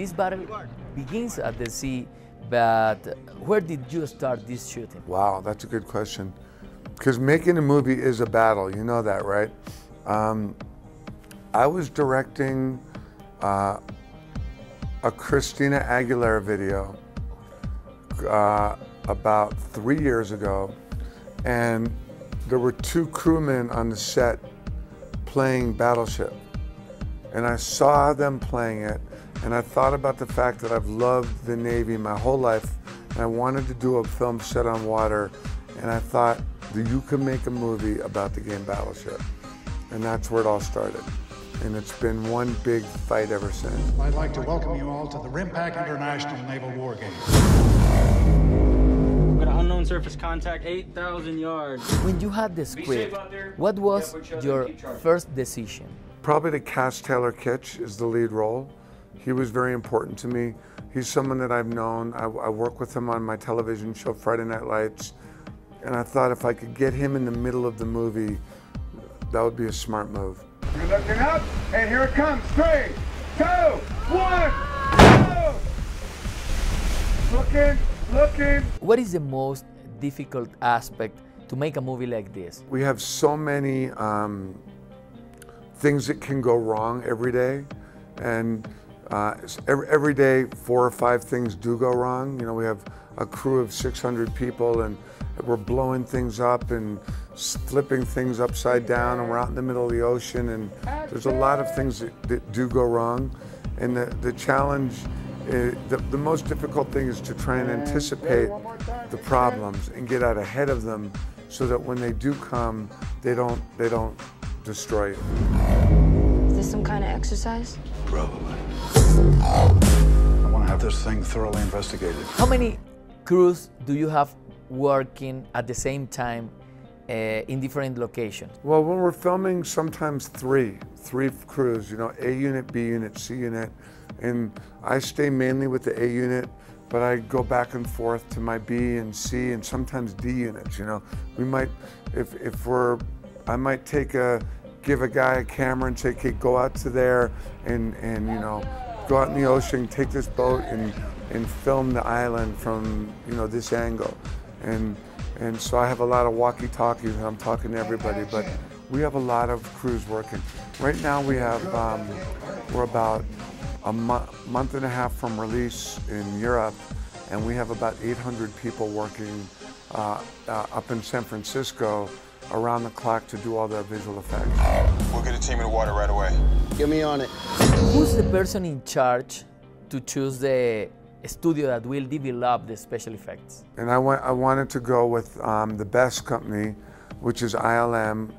this battle begins at the sea, but where did you start this shooting? Wow, that's a good question. Because making a movie is a battle, you know that, right? I was directing a Christina Aguilera video about 3 years ago, and there were 2 crewmen on the set playing Battleship. And I saw them playing it, and I thought about the fact that I've loved the Navy my whole life, and I wanted to do a film set on water, and I thought that you could make a movie about the game Battleship. And that's where it all started. And it's been one big fight ever since. I'd like to welcome you all to the RIMPAC International Naval War Games. Got an unknown surface contact, 8,000 yards. When you had the script, what was your first decision? Probably to cast Taylor Kitsch as the lead role. He was very important to me. He's someone that I've known. I work with him on my television show, Friday Night Lights. And I thought if I could get him in the middle of the movie, that would be a smart move. You're looking up, and here it comes. 3, 2, 1, go! Looking. What is the most difficult aspect to make a movie like this? We have so many things that can go wrong every day, and every day 4 or 5 things do go wrong. You know, we have a crew of 600 people, and we're blowing things up and flipping things upside down, and we're out in the middle of the ocean, and there's a lot of things that do go wrong. And the challenge, the most difficult thing is to try and anticipate the problems and get out ahead of them so that when they do come, they don't destroy you. Is this some kind of exercise? Probably. I want to have this thing thoroughly investigated. How many crews do you have working at the same time in different locations? Well, when we're filming, sometimes three crews, you know, A unit, B unit, C unit, and I stay mainly with the A unit, but I go back and forth to my B and C and sometimes D units, you know. We might, I might give a guy a camera and say, okay, go out to there and you know, go out in the ocean, take this boat and film the island from, you know, this angle. And so I have a lot of walkie-talkies and I'm talking to everybody, but we have a lot of crews working. Right now we have, we're about a month and a half from release in Europe, and we have about 800 people working up in San Francisco around the clock to do all the visual effects. We'll get a team in the water right away. Get me on it. Who's the person in charge to choose the studio that will develop the special effects? And I wanted to go with the best company, which is ILM,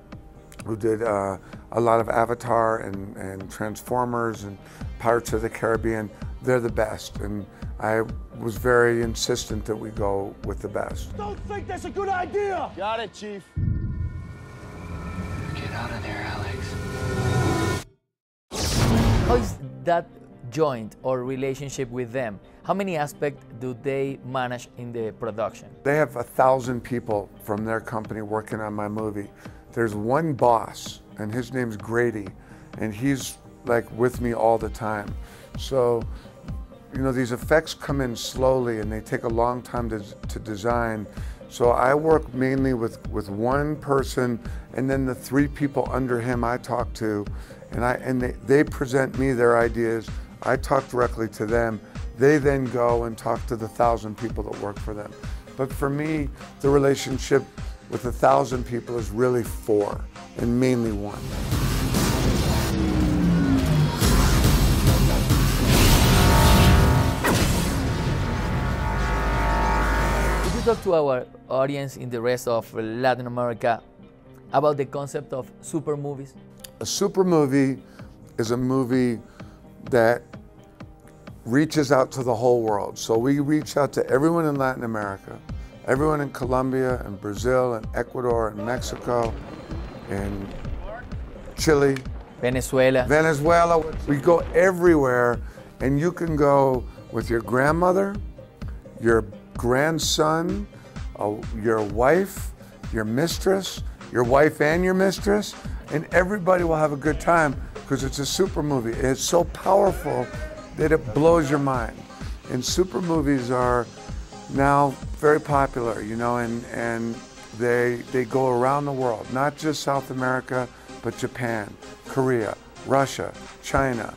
who did a lot of Avatar and Transformers and Pirates of the Caribbean. They're the best, and I was very insistent that we go with the best. Don't think that's a good idea! Got it, Chief. Get out of there, Alex. How is that joint or relationship with them? How many aspects do they manage in the production? They have 1,000 people from their company working on my movie. There's one boss, and his name's Grady, and he's like with me all the time. So, you know, these effects come in slowly and they take a long time to design. So I work mainly with one person, and then the 3 people under him I talk to, and they present me their ideas. I talk directly to them. They then go and talk to the 1,000 people that work for them. But for me, the relationship with 1,000 people is really 4, and mainly 1. Could you talk to our audience in the rest of Latin America about the concept of super movies? A super movie is a movie that reaches out to the whole world. So we reach out to everyone in Latin America, everyone in Colombia and Brazil and Ecuador and Mexico and Chile, Venezuela. We go everywhere, and you can go with your grandmother, your grandson, your wife, your mistress, your wife and your mistress, and everybody will have a good time because it's a super movie. It's so powerful that it blows your mind. And super movies are now very popular, you know, and they go around the world, not just South America, but Japan, Korea, Russia, China,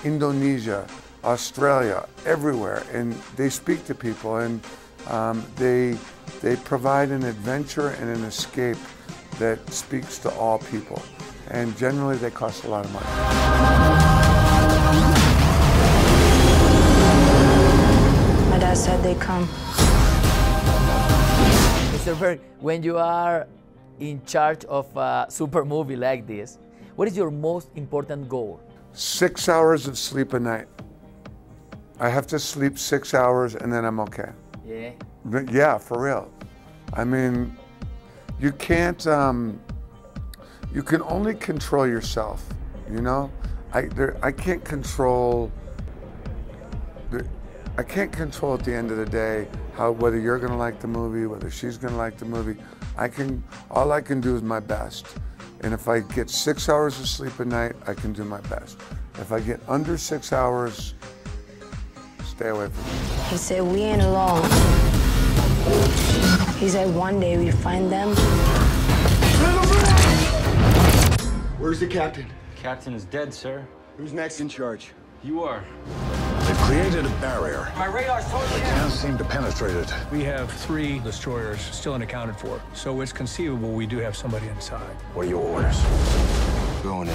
Indonesia, Australia, everywhere. And they speak to people, and they provide an adventure and an escape that speaks to all people. And generally they cost a lot of money. My dad said they'd come. Mr. Berg, when you are in charge of a super movie like this, what is your most important goal? 6 hours of sleep a night. I have to sleep 6 hours and then I'm okay. Yeah. Yeah, for real. I mean, you can't, you can only control yourself, you know? I can't control at the end of the day whether you're gonna like the movie, whether she's gonna like the movie. All I can do is my best. And if I get 6 hours of sleep a night, I can do my best. If I get under 6 hours, stay away from me. He said we ain't alone. He said one day we find them. Where's the captain? Captain is dead, sir. Who's next in charge? You are. They've created a barrier. My radar's totally Can't seem to penetrate it. We have 3 destroyers still unaccounted for, so it's conceivable we do have somebody inside. What are your orders? Going in.